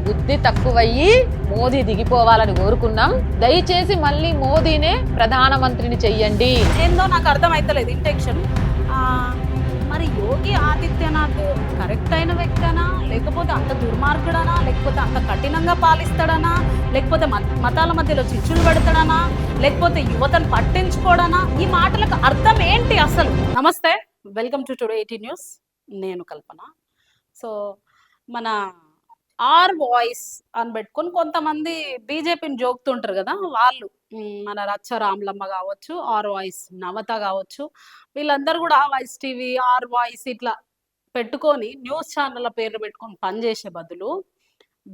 బుద్ధి తక్కువయ్యి మోదీ దిగిపోవాలని కోరుకున్నాం. దయచేసి మళ్ళీ మోదీనే ప్రధానమంత్రిని చెయ్యండి. ఏందో నాకు అర్థమైతలేదు ఇంటెన్షన్. మరి యోగి ఆదిత్యనాథ్ కరెక్ట్ అయిన వ్యక్తనా, లేకపోతే అంత దుర్మార్గుడనా, లేకపోతే అంత కఠినంగా పాలిస్తాడనా, లేకపోతే మతాల మధ్యలో చిచ్చులు పెడతాడనా, లేకపోతే యువతను పట్టించుకోవడనా? ఈ మాటలకు అర్థం ఏంటి అసలు? నమస్తే, వెల్కమ్ టు టుడే 18 న్యూస్. నేను కల్పన. సో మన ఆర్ వాయిస్ అని పెట్టుకొని కొంతమంది బీజేపీని జోకుతుంటారు కదా, వాళ్ళు మన రచ్చ రామ్లమ్మ కావచ్చు, ఆర్ వాయిస్ నవత కావచ్చు, వీళ్ళందరూ కూడా వాయిస్ టీవీ, ఆర్ వాయిస్ ఇట్లా పెట్టుకొని న్యూస్ ఛానళ్ళ పేర్లు పెట్టుకొని పనిచేసే బదులు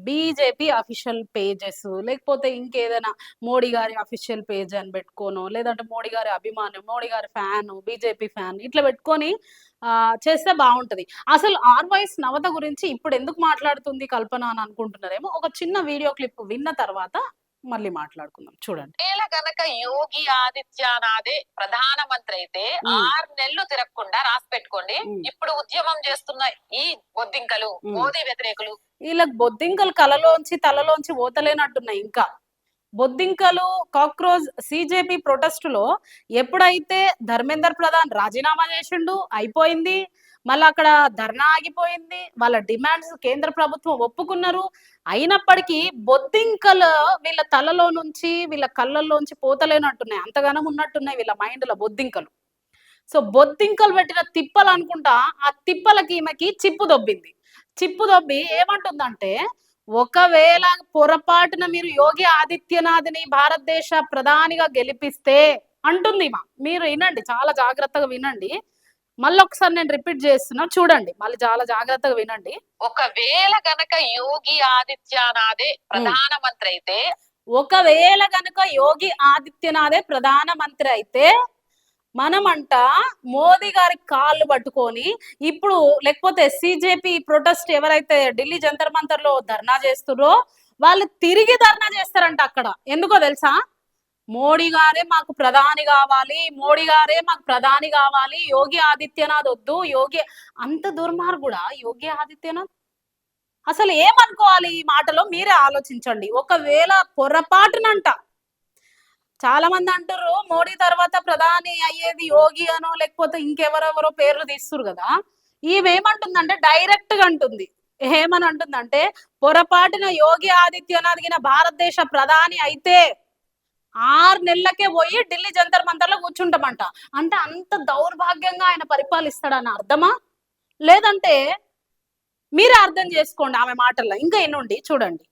బీజేపీ అఫీషియల్ పేజెస్, లేకపోతే ఇంకేదైనా మోడీ గారి అఫీషియల్ పేజ్ అని పెట్టుకోను, లేదంటే మోడీ గారి అభిమానం, మోడీ గారి ఫ్యాన్, బీజేపీ ఫ్యాన్ ఇట్లా పెట్టుకొని చేస్తే బాగుంటది. అసలు ఆర్ వాయిస్ నవత గురించి ఇప్పుడు ఎందుకు మాట్లాడుతుంది కల్పన అని అనుకుంటున్నారేమో. ఒక చిన్న వీడియో క్లిప్ విన్న తర్వాత మళ్ళీ మాట్లాడుకుందాం, చూడండి. గనక యోగి ఆదిత్యనాథే ప్రధానమంత్రి అయితే 6 నెలలు తిరగకుండా రాసి పెట్టుకోండి. ఇప్పుడు ఉద్యమం చేస్తున్న ఈ బొద్దింకలు, మోదీ వ్యతిరేకులు, వీళ్ళకి బొద్దింకలు కలలోంచి తలలోంచి ఓతలేనట్టున్నాయి. ఇంకా బొద్దింకలు కాక్రోచ్ సిజేపీ ప్రొటెస్టులో ఎప్పుడైతే ధర్మేందర్ ప్రధాన్ రాజీనామా చేసిండు, అయిపోయింది. మళ్ళీ అక్కడ ధర్నా ఆగిపోయింది. వాళ్ళ డిమాండ్స్ కేంద్ర ప్రభుత్వం ఒప్పుకున్నారు. అయినప్పటికీ బొద్దింకలు వీళ్ళ తలలో నుంచి, వీళ్ళ కళ్ళల్లోంచి పోతలేనట్టున్నాయి. అంతగానం ఉన్నట్టున్నాయి వీళ్ళ మైండ్లో బొద్దింకలు. సో బొద్దింకలు పెట్టిన తిప్పలు అనుకుంటా, ఆ తిప్పలకి ఈమెకి చిప్పు దొబ్బింది. చిప్పు దొబ్బి ఏమంటుందంటే, ఒకవేళ పొరపాటున మీరు యోగి ఆదిత్యనాథ్ని భారతదేశ ప్రధానిగా గెలిపిస్తే అంటుంది. మీరు వినండి, చాలా జాగ్రత్తగా వినండి. మళ్ళీ ఒకసారి నేను రిపీట్ చేస్తున్నా, చూడండి, మళ్ళీ చాలా జాగ్రత్తగా వినండి. ఒకవేళ గనక యోగి ఆదిత్యనాథే ప్రధానమంత్రి అయితే, ఒకవేళ గనక యోగి ఆదిత్యనాథే ప్రధానమంత్రి అయితే మనమంట మోదీ గారి కాళ్ళు పట్టుకొని ఇప్పుడు, లేకపోతే సిజేపీ ప్రొటెస్ట్ ఎవరైతే ఢిల్లీ జంతర్ మంతర్ లో ధర్నా చేస్తున్నారో వాళ్ళు తిరిగి ధర్నా చేస్తారంట అక్కడ. ఎందుకో తెలుసా? మోడీ గారే మాకు ప్రధాని కావాలి, మోడీ గారే మాకు ప్రధాని కావాలి, యోగి ఆదిత్యనాథ్ వద్దు. యోగి అంత దుర్మార్గుడా యోగి ఆదిత్యనాథ్? అసలు ఏమనుకోవాలి ఈ మాటలో మీరే ఆలోచించండి. ఒకవేళ పొరపాటునంట, చాలా మంది అంటారు మోడీ తర్వాత ప్రధాని అయ్యేది యోగి అనో లేకపోతే ఇంకెవరెవరో పేర్లు తీస్తున్నారు కదా, ఈమెమంటుందంటే డైరెక్ట్ గా అంటుంది. ఏమని అంటుందంటే, పొరపాటున యోగి ఆదిత్యనాథ్ గిన భారతదేశ ప్రధాని అయితే 6 నెలలకే పోయి ఢిల్లీ జంతర్ మంతర్లో కూర్చుంటామంట. అంటే అంత దౌర్భాగ్యంగా ఆయన పరిపాలిస్తాడని అర్థమా? లేదంటే మీరే అర్థం చేసుకోండి ఆమె మాటల్లో. ఇంకా ఎన్నుండి చూడండి.